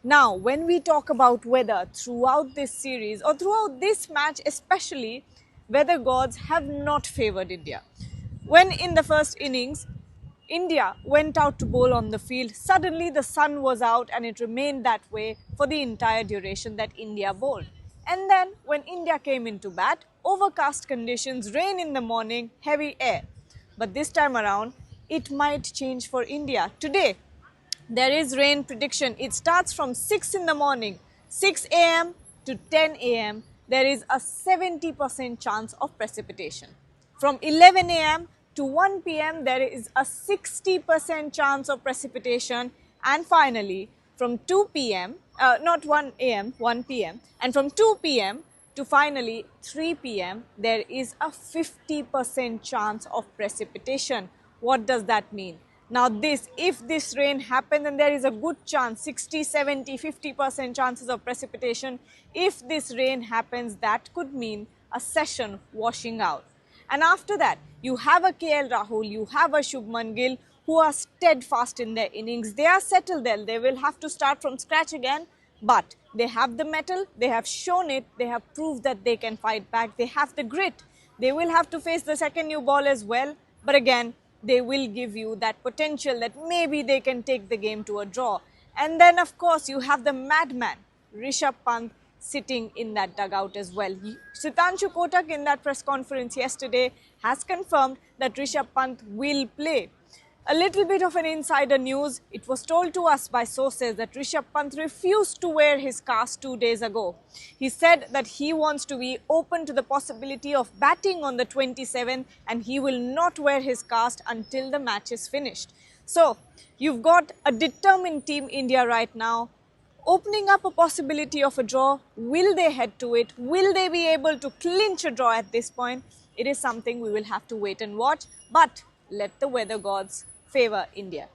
Now, when we talk about weather throughout this series or throughout this match especially, weather gods have not favored India. When in the first innings, India went out to bowl on the field, suddenly the sun was out and it remained that way for the entire duration that India bowled. And then when India came into bat, overcast conditions, rain in the morning, heavy air. But this time around, it might change for India. Today, there is rain prediction. It starts from 6 in the morning, 6 a.m. to 10 a.m. There is a 70% chance of precipitation. From 11 a.m. to 1 p.m. there is a 60% chance of precipitation. And finally, from 2 p.m., not 1 a.m., 1 p.m. and from 2 p.m. to finally 3 p.m. there is a 50% chance of precipitation. What does that mean? Now if this rain happens, and there is a good chance, 60, 70, 50% chances of precipitation, if this rain happens, that could mean a session washing out. And after that, you have a KL Rahul, you have a Shubman Gill who are steadfast in their innings. They are settled there. They will have to start from scratch again, but they have the mettle, they have shown it, they have proved that they can fight back, they have the grit. They will have to face the second new ball as well, but again, they will give you that potential that maybe they can take the game to a draw. And then, of course, you have the madman, Rishabh Pant, sitting in that dugout as well. Sitanshu Kotak in that press conference yesterday has confirmed that Rishabh Pant will play. A little bit of an insider news, it was told to us by sources that Rishabh Pant refused to wear his cast 2 days ago. He said that he wants to be open to the possibility of batting on the 27th and he will not wear his cast until the match is finished. So, you've got a determined team India right now, opening up a possibility of a draw. Will they head to it? Will they be able to clinch a draw at this point? It is something we will have to wait and watch, but let the weather gods favor India.